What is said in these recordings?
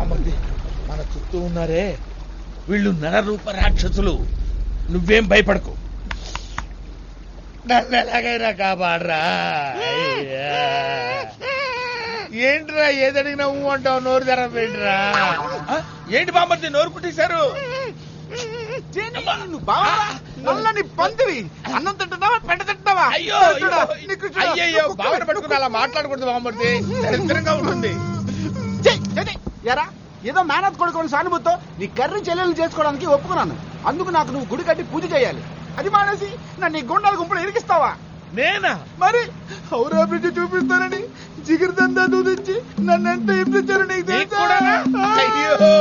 బామర్ది మన చుట్టూ ఉన్నారే వీళ్ళు నరరూప రాక్షసులు. నువ్వేం భయపడకు, నన్ను ఎలాగైనా కాపాడరా. ఏంట్రా ఏదడిగినా అంటావు, నోరు తెరవేంట్రా? ఏంటి బామర్ది నోరు కుట్టేశారు? నల్లని పందిరి అన్నం తింటున్నావా పెంట తింటున్నావా? అయ్యో అయ్యో బావన పట్టుకుని అలా మాట్లాడకూడదు బామర్ది, దరిద్రంగా ఉంటుంది. ఎరా ఏదో మేనత్ కొడుకుని సానుభూతితో నీ కర్రీ చెల్లెలు చేసుకోవడానికి ఒప్పుకున్నాను. అందుకు నాకు నువ్వు గుడి కట్టి పూజ చేయాలి. అది మానేసి నన్ను నీ గుండాల గుంపులు ఇరికిస్తావా? నేనా? మరి హౌరా బ్రిడ్జ్ చూపిస్తానని జిగిరిదందా దూదించి నన్ను ఎంత హింసించారు నీకు తెలుసా? అయ్యో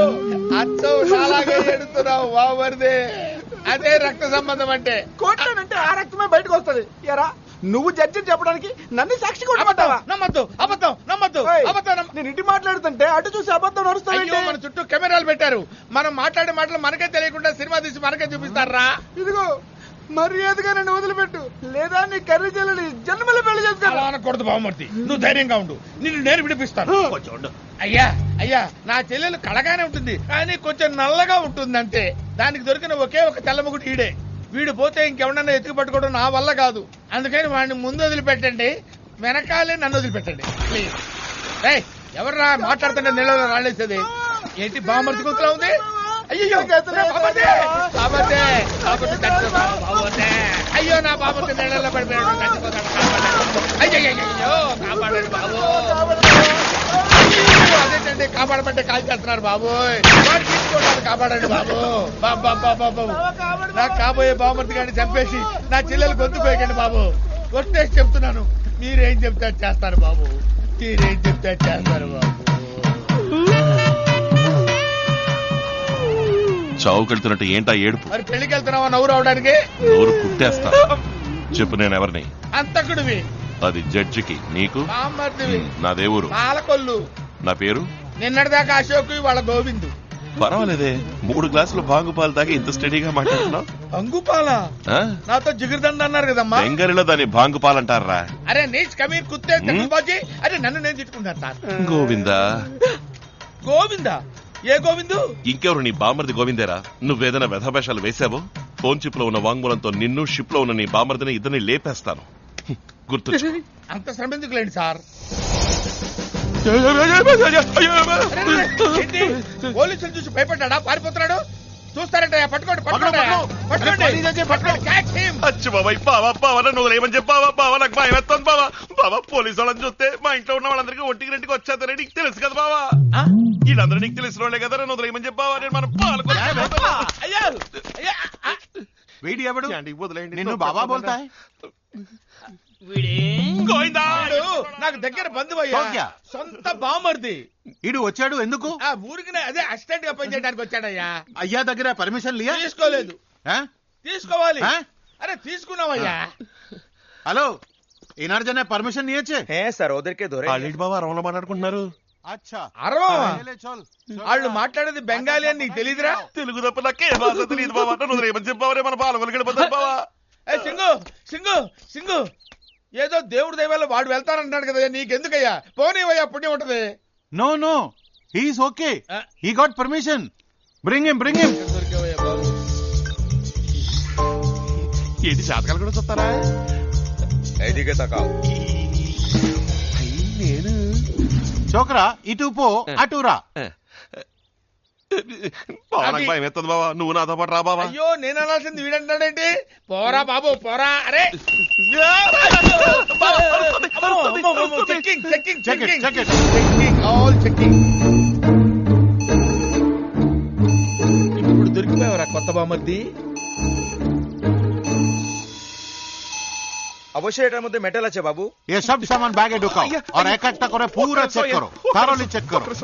అచ్చం అలాగే ఎడుతున్నావు బామర్ది. అదే రక్త సంబంధం అంటే. కొట్టానంటే ఆ రక్తమే బయటకు వస్తుంది. ఎరా నువ్వు జడ్జి చెప్పడానికి నన్ను సాక్షి కొట్టమంటావా? నమ్మద్దు, అబద్ధం నమ్మద్దు, అబద్ధం. నేను ఇటు మాట్లాడుతుంటే అటు చూసి అబద్ధం నడుస్తాను. మన చుట్టూ కెమెరాలు పెట్టారు, మనం మాట్లాడే మాటలు మనకే తెలియకుండా సినిమా తీసి మనకే చూపిస్తారా? ఇదిగో మర్యాదగా నన్ను వదిలిపెట్టు, లేదా నీ కర్రీ చెల్లెలి జన్మలో పెళ్లి చేస్తాను. అనకూడదు బామర్ది, నువ్వు ధైర్యంగా ఉండు, నిన్ను నేను విడిపిస్తాను. అయ్యా అయ్యా నా చెల్లెలు కళగానే ఉంటుంది, కానీ కొంచెం నల్లగా ఉంటుంది అంతే. దానికి దొరికిన ఒకే ఒక తెల్లముగుడు ఈడే. వీడు పోతే ఇంకెవడన్నా ఎత్తుకు పట్టుకోవడం నా వల్ల కాదు. అందుకని వాడిని ముందు వదిలిపెట్టండి, వెనకాలే నన్ను వదిలిపెట్టండి ప్లీజ్. ఎవర్రా మాట్లాడుతుంటే నీళ్ళలో రాళ్ళేసేది? ఏంటి బామర్ది గొంతులా ఉంది? అయ్యో అయ్యో నా బాబు నీళ్ళలో పడిపోయాడు, చచ్చిపోతాడు. అయ్యో కాపాడండి బాబు. అదేంటండి కాపాడమంటే కాల్ చేస్తున్నారు బాబోయ్. వాడు తీసుకోవడానికి కాపాడండి బాబు. బాబు నాకు కాబోయే బామర్ది గారిని చంపేసి నా చెల్లెలు గొంతు పోయకండి బాబు. కొట్టేసి చెప్తున్నాను, మీరేం చెప్తే చేస్తారు బాబు, మీరేం చెప్తే చేస్తారు బాబు. చావు కడుతున్నట్టు ఏంటా ఏడుపు? మరి పెళ్లికి వెళ్తున్నావా నవ్వు రావడానికి? నోరు కుట్టేస్తా. చెప్పు నేను ఎవరిని? అంతకుడివి. అది జడ్జికి, నీకు? బామర్దివి. నా దేవురు పాలకొల్లు. నా పేరు? నిన్నటిదాకా అశోక్, వాళ్ళ గోవిందు. పర్వాలేదే, 3 గ్లాసులు బాగుపాలు తాగి ఇంత స్టడీగా మాట్లాడుతున్నావు. అంగుపాల నాతో జిగిరిదండ అన్నారు కదమ్మా. బెంగాలీలో దాన్ని బాంగుపాలంటారా? అరే నీచ్ కమీర్ కుత్తే బాజీ. అరే నన్ను నేను తిట్టుకుంటాను సార్. గోవిందా? గోవిందా? ఏ గోవిందు? ఇంకెవరు, నీ బామర్ది గోవిందేరా. నువ్వేదైనా వ్యధభేషాలు వేశావో ఫోన్ చిప్ లో ఉన్న వాంగ్మూలంతో నిన్ను, షిప్ లో ఉన్న నీ బామర్దిని ఇద్దరిని లేపేస్తాను. గుర్తు. అంత శ్రమ ఎందుకు లేండి సార్? పోలీసులు చూసి భయపడ్డా పారిపోతున్నాడు? చూస్తారంట. పట్టుకోండి ఏమని చెప్పావా బావా? నాకు భయం వేస్తాను బావా. బావా పోలీసు వాళ్ళని చూస్తే మా ఇంట్లో ఉన్న వాళ్ళందరికీ ఒంటికి రెండుకి వచ్చేస్తారని నీకు తెలుసు కదా బావా. వీళ్ళందరూ నీకు తెలిసిన వాళ్ళే కదా. నువ్వు ఏమని చెప్పావా? నేను మనం వీడి ఎవడు? వదిలేయండి, నిన్ను బాబా బోల్తా హై? నాకు దగ్గర బంధువయ్యా, సొంత బామర్ది. ఇడు వచ్చాడు ఎందుకు? ఆ ఊరికి అదే అసిస్టెంట్ గా పనిచేయడానికి వచ్చాడయ్యా. అయ్యా దగ్గర పర్మిషన్ లియా? తీసుకోలేదు. తీసుకోవాలి. అరే తీసుకున్నావయ్యా. హలో ఇనార్జన్ పర్మిషన్ నియచ్చే? సార్ ఉదర్కే దొరే బాబా అరవలో మాట్లాడుకుంటున్నారు. వాళ్ళు మాట్లాడేది బెంగాలీ అని నీకు తెలీదురా? తెలుగు తప్ప నాకే భాష తెలియదు బాబా. నువ్వు ఏమని చెప్పావరే మన పాలకొల్లు గడిపోతారు బావా. సింగు సింగు సింగు ఏదో దేవుడి దైవాల్లో వాడు వెళ్తానంటున్నాడు కదా, నీకెందుకయ్యా? పోనీవయ్యా, పుణ్యం ఉంటది. No no he's okay, he got permission. Bring him bring him. ఏంటి జాతకాలు కూడా చూస్తారా? నేను చోకరా ఇటు పో అటురా. భయం ఎత్తదు బావా, నువ్వు నాతో పాటు రా బావా. అయ్యో నేను అనాల్సింది వీడంటాడేంటి? పోరా బాబు పోరా. అరే checking checking checking checking all checking. ఇప్పుడు దొరికిపోయావరా కొత్త బామర్ది? অবশ্যই এটার মধ্যে মেটাল আছে বাবু। ये सब सामान बैग में ढुकाओ और इकट्ठा करे पूरा चेक करो, thoroughly check करो।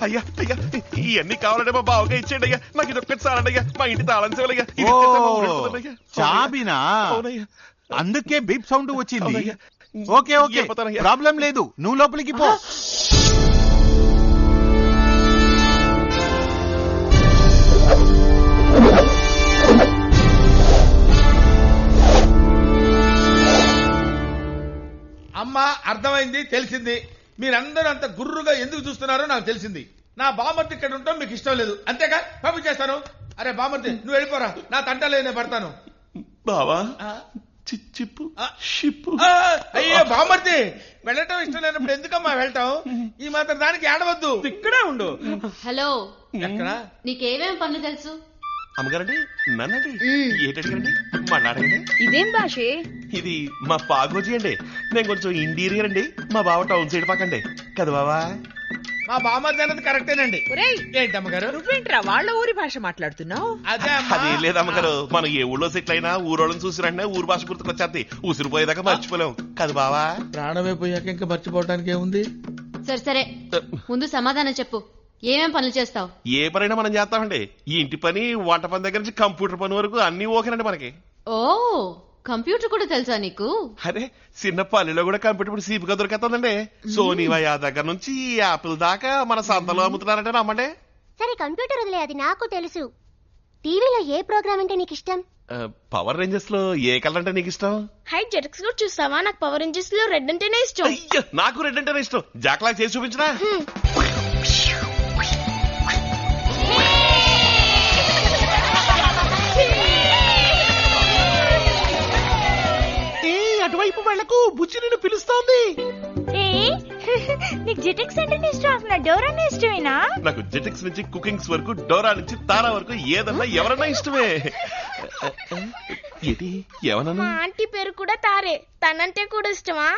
అయ్యా అయ్యా ఇవన్నీ కావాలంటే మా బావగా ఇచ్చేయండి అయ్యా. నాకు ఇది ఒక్కటి చాలండి అయ్యా. మా ఇంటి తాళం చెవులయ్యా. చాబినా? అందుకే బీప్ సౌండ్ వచ్చింది. ఓకే ఓకే ప్రాబ్లం లేదు, నువ్వు లోపలికి పో. అమ్మా అర్థమైంది, తెలిసింది. మీరందరూ అంత గుర్రుగా ఎందుకు చూస్తున్నారో నాకు తెలిసింది. నా బామర్ది ఇక్కడ ఉంటాం మీకు ఇష్టం లేదు అంతేగా పంపించేస్తాను. అరే బామర్ది నువ్వు వెళ్ళిపోరా, నా తంటలేదు నేను పడతాను. బావా చిప్పు షిప్పు. అయ్యో బామర్ది వెళ్ళటం ఇష్టం లేనప్పుడు ఎందుకమ్మా వెళ్ళటం? ఈ మాత్రం దానికి ఏడవద్దు, ఇక్కడే ఉండు. హలో, ఎక్కడ నీకేమేం పనులు తెలుసు? అమ్మగారండి నన్నండి ఏంటండి మన్నాడండి. ఇదేం భాషే? ఇది మా పాగోజీ అండి. నేను కొంచెం ఇంటీరియర్ అండి, మా బావ టౌన్ సైడ్ పక్కండి కదా బావా. మా బామర్ది అన్నది కరెక్టేనండి. ఏంటమ్మగారు నువ్వేంట్రా వాళ్ళ ఊరి భాష మాట్లాడుతున్నావు? అదే అదే లేదమ్మగారు, మనం ఏ ఊళ్ళో సెటిల్ అయినా ఊరోళ్ళని చూసిరంటే ఊరు భాష గుర్తుకొచ్చేది. ఉసిరిపోయేదాకా మర్చిపోలేం కదా బావా. ప్రాణమే పోయాక ఇంకా మర్చిపోవడానికి ఏముంది? సరే సరే, ముందు సమాధానం చెప్పు. ఏమేం పనులు చేస్తావు? ఏ పనైనా మనం చేస్తామండి. ఈ ఇంటి పని, వంట పని దగ్గర నుంచి కంప్యూటర్ పని వరకు అన్ని ఓకేనండి మనకి. ఓ, కంప్యూటర్ కూడా తెలుసా నీకు? అరే చిన్న పల్లెలో కూడా కంప్యూటర్ ఇప్పుడు సీపుగా దొరికేస్తుందండి. సోనీ వయా దగ్గర నుంచి యాపిల్ దాకా మన సంతలో అమ్ముతున్నారంటే నమ్మండి. సరే కంప్యూటర్ వదిలే, అది నాకు తెలుసు. టీవీలో ఏ ప్రోగ్రామ్ అంటే నీకు ఇష్టం? పవర్ రేంజర్స్ లో ఏ కలర్ అంటే నీకు ఇష్టం? హై జెటక్స్ కూడా చూస్తావా? నాకు పవర్ రేంజర్స్ లో రెడ్ అంటేనే ఇష్టం. అయ్యో నాకు రెడ్ అంటేనే ఇష్టం. జాక్లా చేసి చూపించరా? అటువైపు వాళ్లకు బుచ్చి నిన్ను పిలుస్తోంది. నీకు జెటక్స్ అంటే ఇష్టం, నా డోరా ఇష్టమేనా? నాకు జెటెక్స్ నుంచి కుకింగ్స్ వరకు, డోరా నుంచి తారా వరకు ఏదన్నా ఎవరన్నా ఇష్టమే. ఏంటి ఏమన్నా? మా ఆంటీ పేరు కూడా తారే, తనంటే కూడా ఇష్టమా?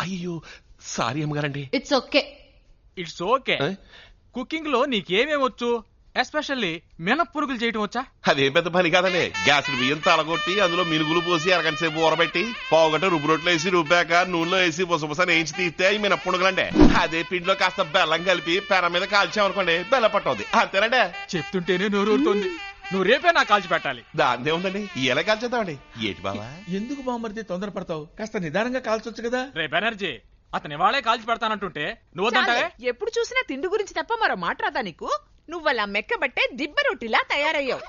అయ్యో సారీ అమ్మగారండి. It's okay. It's okay. Cooking లో నీకేమేమొచ్చు? ఎస్పెషల్లీ మినప్పురుగులు చేయటం వచ్చా? అదేం పెద్ద పని కాదండి. గ్యాస్ బియ్యం తలగొట్టి అందులో మినుగులు పోసి అరగంట సేపు ఊరబెట్టి పావుగంట రుబ్బు రొట్టెలు వేసి రుబ్బాక నూనెలో వేసి బుసబుసని వేయించి తీస్తే అవి మినప్పుడుగులండి. అదే పిండిలో కాస్త బెల్లం కలిపి పెర మీద కాల్చామనుకోండి బెల్లం పట్టవుద్ది. అంతేనండి. చెప్తుంటేనే నోరూరుతోంది. నువ్వు రేపే నాకు కాల్చి పెట్టాలి. దాందే ఉందండి, ఎలా కాల్చేద్దామండి. ఏంటి బావా ఎందుకు బామర్ది తొందరపడతావు? కాస్త నిదానంగా కాల్చొచ్చు కదా. రే బెనర్జీ, అతని వాళ్ళే కాల్చి పెడతానంటుంటే నువ్వు వద్దంటావే? ఎప్పుడు చూసినా తిండి గురించి తప్ప మరో మాట్లాడదా నీకు? నువ్వలా మెక్కబట్టే దిబ్బ రొట్టిలా తయారయ్యావు.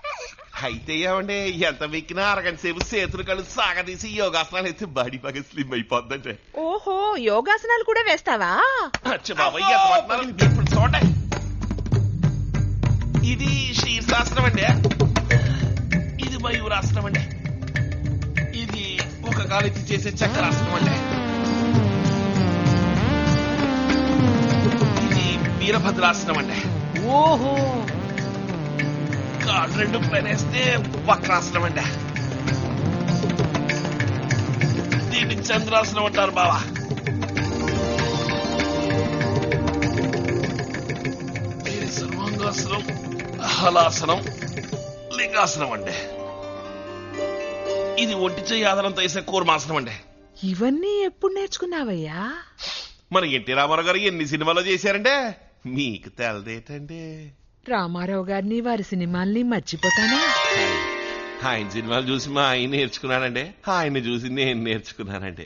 అయితే ఏమండి ఎంత వెక్కినా అరగంట సేపు చేతులు కళ్ళు సాగదీసి యోగాసనాలు అయితే బాడీ బాగా స్లిమ్ అయిపోద్దంటే. ఓహో, యోగాసనాలు కూడా వేస్తావా? ఇప్పుడు చూడండి, ఇది శీర్షాసనం అండి, ఇది మయూరాసనం అండి, ఇది ఒక కాలెత్తి చేసే చక్రాసనం అండి, ఇది వీరభద్రాసనం అండి. ఓహో, కాళ్ళు రెండు పైనేస్తే వక్రాసనం అండి. దీన్ని చంద్రాసనం అంటారు బావా. ఇది సర్వాంగాసనం, హలాసనం, లింగాసనం అండి. ఇది ఒంటి చెయ్యి ఆధారంతో వేసే కూర్మాసనం అండి. ఇవన్నీ ఎప్పుడు నేర్చుకున్నావయ్యా? మన ఎన్టీ రామారావు గారు ఎన్ని సినిమాలో చేశారంటే మీకు తెలదేటండి. రామారావు గారిని వారి సినిమాల్ని మర్చిపోతానా? ఆయన సినిమాలు చూసి మా ఆయన నేర్చుకున్నానండి, ఆయన చూసి నేను నేర్చుకున్నానండి.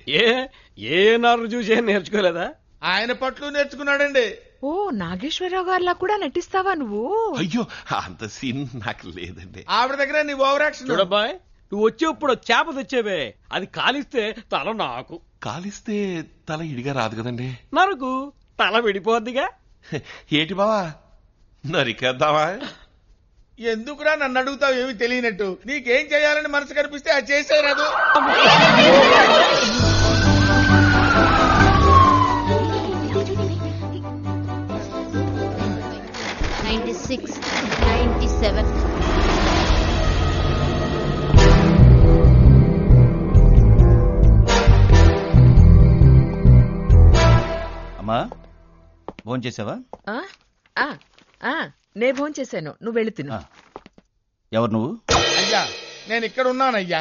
ఏ నారు చూసి నేర్చుకోలేదా? ఆయన పట్లు నేర్చుకున్నాడండి. ఓ, నాగేశ్వరరావు గారిలా కూడా నటిస్తావా నువ్వు? అయ్యో అంత సీన్ నాకు లేదండి. ఆవిడ దగ్గర నీ ఓవర్ యాక్షన్. చూడబ్బాయ్, నువ్వు వచ్చేప్పుడు చేప తెచ్చేవే, అది కాలిస్తే తల నాకు. కాలిస్తే తల ఇడిగా రాదు కదండి. నరకు తల విడిపోద్దిగా. ఏటి బావా నరికేద్దామా? ఎందుకురా నన్ను అడుగుతావు ఏమి తెలియనట్టు? నీకేం చేయాలని మనసు కనిపిస్తే అది చేసేరాదు. అమ్మా భోంచేసావా? నే భోంచేశాను, నువ్వు వెళ్ళి తిను. ఎవరు నువ్వు? అయ్యా నేను ఇక్కడ ఉన్నానయ్యా.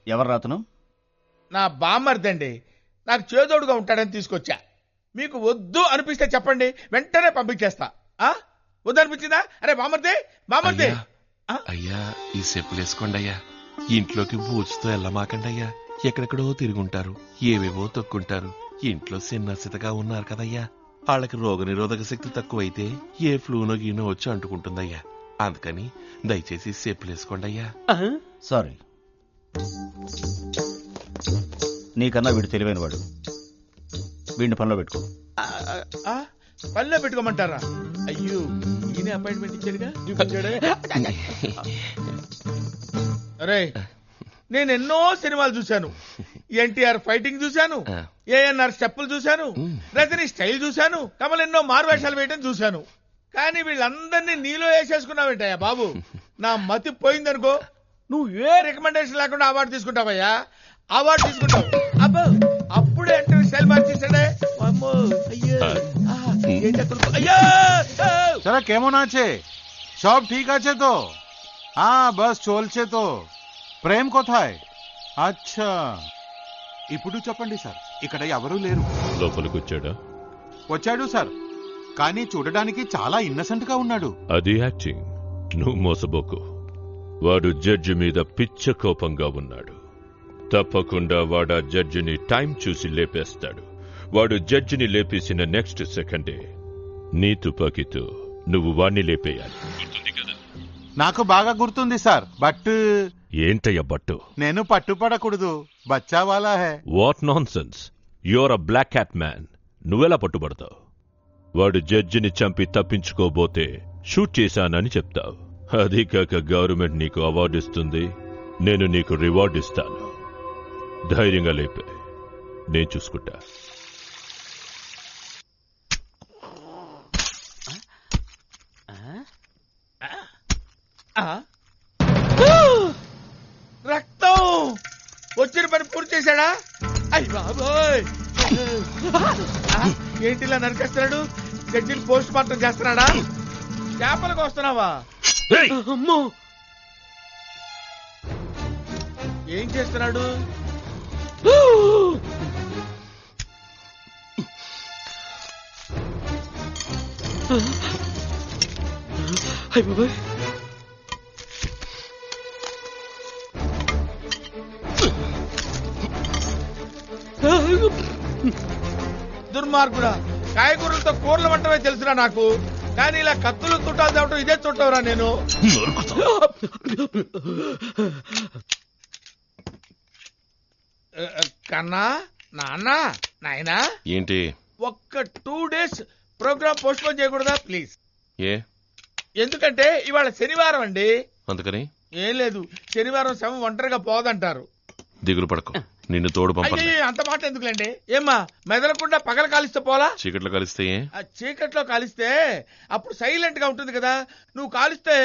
ఎవరు రాతను? నా బామ్మర్దండి, నాకు చేదోడుగా ఉంటాడని తీసుకొచ్చా. మీకు వద్దు అనిపిస్తే చెప్పండి, వెంటనే పంపించేస్తా. వద్దు అనిపించిందా? అరే బామ్మర్దే బామ్మర్దే. అయ్యా ఈ చెప్పులు వేసుకోండి అయ్యా. ఇంట్లోకి బూచుతో వెళ్ళమాకండి అయ్యా. ఎక్కడెక్కడో తిరుగుంటారు, ఏవేవో తొక్కుంటారు. ఇంట్లో చిన్నసితగా ఉన్నారు కదయ్యా, వాళ్ళకి రోగ నిరోధక శక్తి తక్కువైతే ఏ ఫ్లూనో గీనో వచ్చి అంటుకుంటుందయ్యా. అందుకని దయచేసి చెప్పులు వేసుకోండి అయ్యా. సారీ, నీకన్నా వీడు తెలివైన వాడు. వీడిని పనిలో పెట్టుకో. పనిలో పెట్టుకోమంటారా? అయ్యో, ఈయన అపాయింట్మెంట్ ఇచ్చాడుగా. చూపించాడే. అరే, నేను ఎన్నో సినిమాలు చూశాను. ఎన్టీఆర్ ఫైటింగ్ చూశాను, ఏఎన్ఆర్ స్టెప్పులు చూశాను, రజనీ స్టైల్ చూశాను, కమల్ ఎన్నో మారువేషాలు వేయటం చూశాను. కానీ వీళ్ళందరినీ నీలో వేసేసుకున్నావేంటయ్యా బాబు? నా మతి పోయిందనుకో, నువ్వు ఏ రికమెండేషన్ లేకుండా అవార్డు తీసుకుంటావయ్యా. అవార్డు తీసుకుంటావు. అబ్బో, అప్పుడే అంటే స్టైల్ మార్చేసాడే. అమ్మో, అయ్యో, ఏంటి అక్కడ? అయ్యో, సరే కేమన్ আছে? সব ঠিক আছে তো? బస్ চলছে তো. ప్రేమ్ কোথায়? అచ్చా, ఇప్పుడు చెప్పండి సార్, ఇక్కడ ఎవరూ లేరు. లోపలికి వచ్చాడా? వచ్చాడు సార్, కానీ చూడడానికి చాలా ఇన్నసెంట్ గా ఉన్నాడు. అది యాక్టింగ్. నువ్వు మోసబోకు. వాడు జడ్జి మీద పిచ్చ కోపంగా ఉన్నాడు. తప్పకుండా వాడు ఆ జడ్జిని టైం చూసి లేపేస్తాడు. వాడు జడ్జిని లేపేసిన నెక్స్ట్ సెకండే నీ తుపాకీతో నువ్వు వాణ్ణి లేపేయాలి. నాకు బాగా గుర్తుంది సార్, బట్ ఏంటయ్య బట్టు? నేను పట్టుపడకూడదు. బచ్చా వాలా హై. What nonsense. Your uh black cat man. నువ్వెలా పట్టుబడతావు? వాడు జడ్జిని చంపి తప్పించుకోబోతే షూట్ చేశానని చెప్తావు. అది కాక గవర్నమెంట్ నీకు అవార్డు ఇస్తుంది, నేను నీకు రివార్డు ఇస్తాను. ధైర్యంగా లేపే, నేను చూసుకుంటా. రక్తం వచ్చిన పని పూర్తి చేశాడా? అయ్య బాబోయ్, ఏంటిలా నరికేస్తున్నాడు? జడ్జిని పోస్ట్ మార్టం చేస్తున్నాడా? చేపలకు వస్తున్నావా? అమ్మో, ఏం చేస్తున్నాడు? అయ్య బాబోయ్, దుర్మార్గుడా. కాయగూరలతో కూరలు వంటమే తెలుసురా నాకు, కానీ ఇలా కత్తులు చుట్టాలు తేవటం ఇదే చుట్టవరా నేను. కన్నా, నాన్న, నాయనా, ఏంటి? ఒక్క 2 days ప్రోగ్రామ్ పోస్ట్ పోన్ చేయకూడదా ప్లీజ్? ఏ? ఎందుకంటే ఇవాళ శనివారం అండి. అందుకని ఏం లేదు, శనివారం శవం ఒంటరిగా పోదంటారు. దిగులు పడకు, నిన్ను తోడు పంపండి. అయ్యో, అంత మాట ఎందుకులేండి? ఏమ్మా, మెదలకుండా పగల కాలిస్తే పోలా? చీకట్లో కలిస్తే ఆ చీకట్లో కాలిస్తే అప్పుడు సైలెంట్ గా ఉంటుంది కదా. నువ్వు కాలిస్తే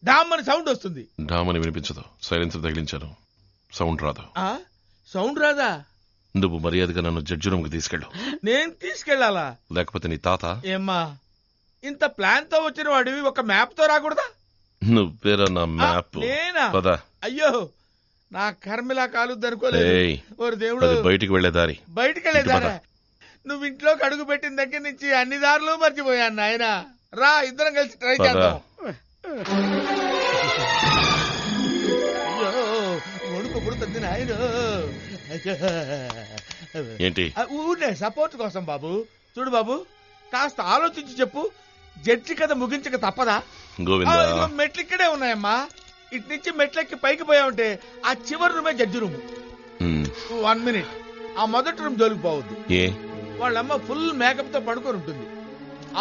డామ్ అని సౌండ్ వస్తుంది. డామని వినిపించదు. సైలెన్సర్ తగిలించాను, సౌండ్ రాదు. ఆ సౌండ్ రాదా? నువ్వు మర్యాదగా నన్ను జడ్జి రూమ్ కి తీసుకెళ్ళు. నేను తీసుకెళ్లాలా? లేకపోతే నీ తాత. ఏమ్మా, ఇంత ప్లాన్ తో వచ్చిన వాడివి ఒక మ్యాప్ తో రాకూడదా? నువ్వేరా నా మ్యాప్? నేనా? పద. అయ్యో, నా కర్మిలా కాలుద్ది అనుకోలేదు. ఓరి దేవుడు, బయటికి వెళ్లే దారి. బయటికి వెళ్ళేదారా? నువ్వు ఇంట్లోకి అడుగు పెట్టిన దగ్గర నుంచి అన్ని దారులు మర్చిపోయాను నాయన. రా, ఇద్దరం కలిసి ట్రై చేద్దాం. అయ్యో, వణుకు పుడుతుంది నాయన. ఏంటి? ఊరినే సపోర్ట్ కోసం బాబు. చూడు బాబు, కాస్త ఆలోచించి చెప్పు. జడ్జి కథ ముగించక తప్పదా? గోవిందా, మెట్లు ఇక్కడే ఉన్నాయమ్మా. ఇటు నుంచి మెట్లెక్కి పైకి పోయావుంటే ఆ చివరి రూమే జడ్జి రూము. 1 minute, ఆ మొదటి రూమ్ జోలికి పోవద్దు. ఏ? వాళ్ళమ్మ ఫుల్ మేకప్ తో పడుకొని ఉంటుంది.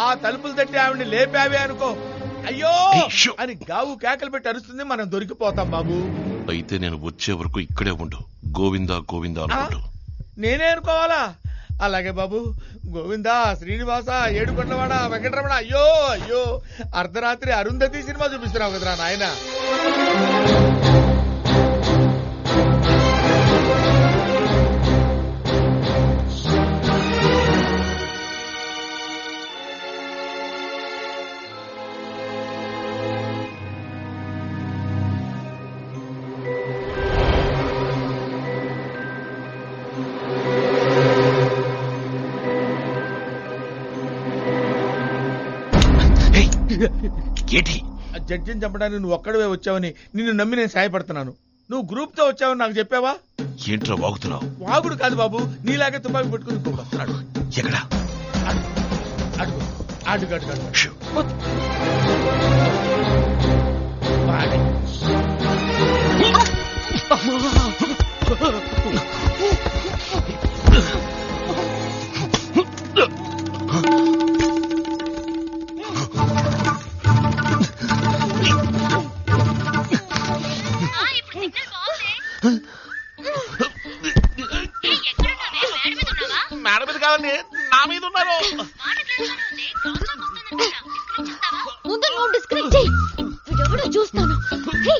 ఆ తలుపులు తట్టి ఆవిడ్ని లేపావే అనుకో, అయ్యో అని గావు కేకలు పెట్టి అరుస్తుంది. మనం దొరికిపోతాం బాబు. అయితే నేను వచ్చే వరకు ఇక్కడే ఉండు. గోవిందా గోవిందా అనుకుంటూ. నేనే అనుకోవాలా? అలాగే బాబు. గోవిందా, శ్రీనివాస, ఏడుకొండవాడ, వెంకటరమణ. అయ్యో అయ్యో, అర్ధరాత్రి అరుంధతి సినిమా చూపిస్తున్నావు కదరా నాయన. జడ్జిని చంపడానికి నువ్వు ఒక్కడవే వచ్చావని నిన్ను నమ్మి నేను సాయపడుతున్నాను. నువ్వు గ్రూప్ తో వచ్చావని నాకు చెప్పావా? ఏంట్రా వాగుతున్నావు? వాగుడు కాదు బాబు, నీలాగే తుపాకి పెట్టుకుని ఇంకొకడు వస్తున్నాడు. ఎక్కడా? అడుగు అడుగు అడుగు అడుగు. షూ. వాడి. ముందు నువ్వు డిస్కనెక్ట్ చేయి. వీడెవడో చూస్తాను. హే,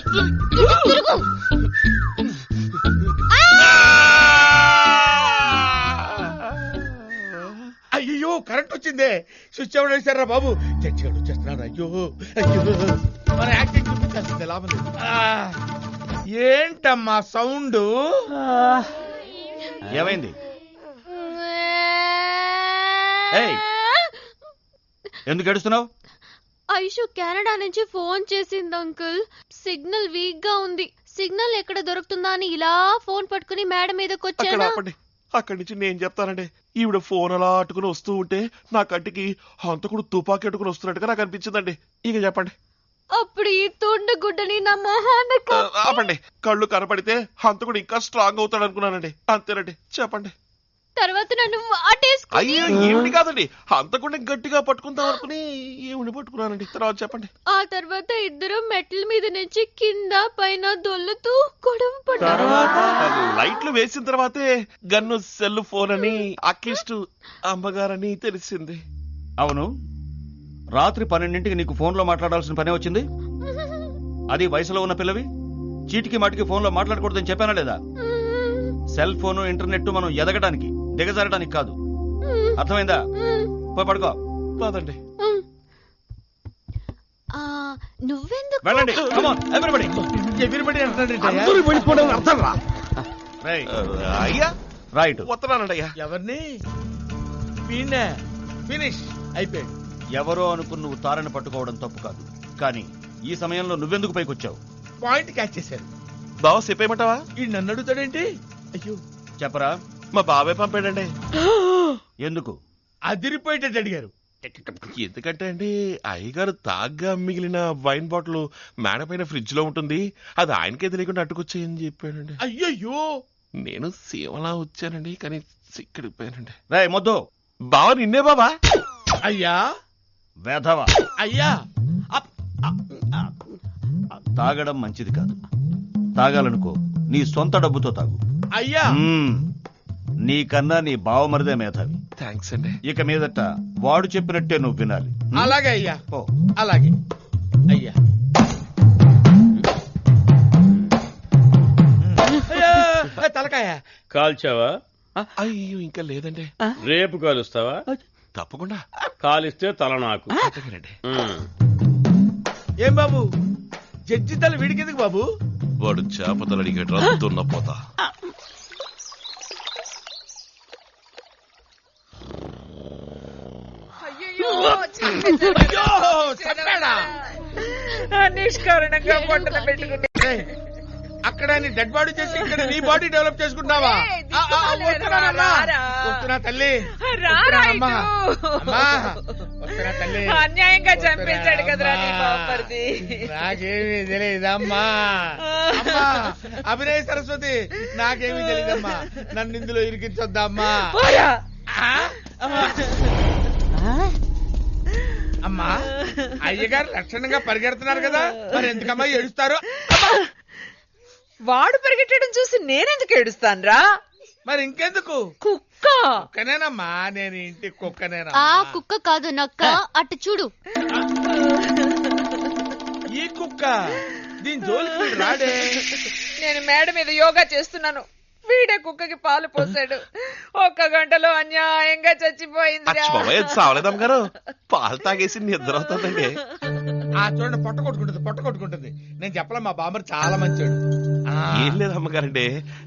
ఇటు తిరుగు. అయ్యో కరెంట్ వచ్చిందే. స్విచ్ ఎవరు వేశారా బాబు? చచ్చిగాడు వచ్చేస్తున్నాడు. అయ్యో అయ్యో, మన యాక్టింగ్ చూపించాల్సిందే, లాభం లేదు. ఏంటమ్మా సౌండ్? ఏమైంది? ఏయ్, ఎందుకు ఏడుస్తున్నావు? ఐషు కెనడా నుంచి ఫోన్ చేసింది అంకుల్. సిగ్నల్ వీక్ గా ఉంది. సిగ్నల్ ఎక్కడ దొరుకుతుందా అని ఇలా ఫోన్ పట్టుకుని మేడ మీదకి వచ్చాను. అక్కడి నుంచి నేను చెప్తానండి. ఈవిడ ఫోన్ అలా అట్టుకుని వస్తూ ఉంటే నా కంటికి హంతకుడు తుపాకీ అట్టుకుని వస్తున్నట్టుగా నాకు అనిపించిందండి. ఇక చెప్పండి. అప్పుడు ఈ తుండు గుడ్డని నా మొహాన్ని ఆపండి. కళ్ళు కనపడితే హంతకుడు ఇంకా స్ట్రాంగ్ అవుతాడు అనుకున్నానండి. అంతేనండి, చెప్పండి. తర్వాత నన్ను వాటేసుకుని. అయ్యో ఏమిటి కాదండి, హంతకుడిని గట్టిగా పట్టుకుందాం అనుకుని ఏమిటి పట్టుకున్నానండి. తర్వాత చెప్పండి. ఆ తర్వాత ఇద్దరు మెట్ల మీద నుంచి కింద పైన దొల్లుతూ గొడవ పడ్డారు. తర్వాత లైట్లు వేసిన తర్వాతే గన్ను సెల్ ఫోన్ అని అక్కిస్తూ అమ్మగారని తెలిసింది. అవును, రాత్రి 12ంటికి నీకు ఫోన్లో మాట్లాడాల్సిన పనే వచ్చింది. అది వయసులో ఉన్న పిల్లవి. చీటికి మాటికి ఫోన్లో మాట్లాడకూడదని చెప్పానా లేదా? సెల్ ఫోను ఇంటర్నెట్ మనం ఎదగడానికి దిగజారడానికి కాదు. అర్థమైందా? పోయి పడుకో. కాదండి. నువ్వెందుకు? వెళ్ళండి. Come on, everybody. ఎగిరిపడి అందరూ వెళ్ళిపోవడం అర్థం రా. Right. అయ్యా Right. వస్తున్నానండి అయ్యా. ఎవరిని? వీణ్ణే. ఫినిష్ అయిపోయాడు. ఎవరో అనుకుని నువ్వు తారని పట్టుకోవడం తప్పు కాదు, కానీ ఈ సమయంలో నువ్వెందుకు పైకొచ్చావు? పాయింట్ క్యాచ్ చేశారు. బావ చెప్పేయమంటావా? ఈ నన్ను అడుగుతాడేంటి? అయ్యో, చెప్పరా. మా బాబాయ్ పంపాడండి. ఎందుకు? అదిరిపోయేటట్టు అడిగారు. ఎందుకంటే అండి, అయ్యగారు తాగ్గా మిగిలిన వైన్ బాటిల్ మేడ పైన ఫ్రిడ్జ్ లో ఉంటుంది, అది ఆయనకే తెలియకుండా అట్టుకొచ్చేయని చెప్పానండి. అయ్యయ్యో, నేను సీమలా వచ్చానండి, కానీ సిక్కడిపోయానండి. రేయ్ మొద్దు, బావ నిన్నే బాబా. అయ్యా వేధవా. అయ్యా, తాగడం మంచిది కాదు. తాగాలనుకో నీ సొంత డబ్బుతో తాగు. అయ్యా, నీకన్నా నీ బావమరిదే మేధావి. థ్యాంక్స్ అండి. ఇక మీదట వాడు చెప్పినట్టే నువ్వు వినాలి. అలాగే అయ్యా. ఓ, అలాగే అయ్యా. అయ్యా, తలకాయ కాల్చావా? అయ్యో ఇంకా లేదండి. రేపు కాలుస్తావా? తప్పకుండా. కాలిస్తే తల నాకు. ఏం బాబు, జడ్జి తల వీడికెందుకు బాబు? వాడు చేపతలు అడిగేట రద్దున్న పోతా. అయ్యో, చంపాడా? నిష్కారణంగా పొట్టన పెట్టుకుని ఏయ్, అక్కడ నీ డెడ్ బాడీ చేసి ఇక్కడ నీ బాడీ డెవలప్ చేసుకుంటావా? వస్తున్నా తల్లి. అమ్మా, వస్తున్నా తల్లి. అన్యాయంగా చంపేశాడు కదరా నీ బామ్మర్ది. నాకేమీ తెలియదమ్మా. అమ్మా, అభినయ సరస్వతి, నాకేమీ తెలియదమ్మా. నన్ను ఇందులో ఇరికించొద్దమ్మా. అమ్మా, అయ్యగారు లక్షణంగా పరిగెడుతున్నారు కదా, మరి ఎందుకమ్మా ఏడుస్తారు? వాడు పరిగెట్టడం చూసి నేనెందుకు ఏడుస్తాన్రా? మరి ఇంకెందుకు? కుక్క. కుక్కనేనమ్మా, నేను ఇంటి కుక్కనేనా? ఆ కుక్క కాదు నక్క, అటు చూడు. ఈ కుక్క దీని జోలికి రాడే. నేను మేడ మీద యోగా చేస్తున్నాను, వీడే కుక్కకి పాలు పోసాడు. 1 గంటలో అన్యాయంగా చచ్చిపోయింది. సావలేదమ్మ గారు, పాలు తాగేసి నిద్ర అవుతుందండి. చూడండి, పొట్ట కొట్టుకుంటుంది. నేను చెప్పలే, మా బామ్మర్ చాలా మంచోడు. ఏం లేదు అమ్మగారండి,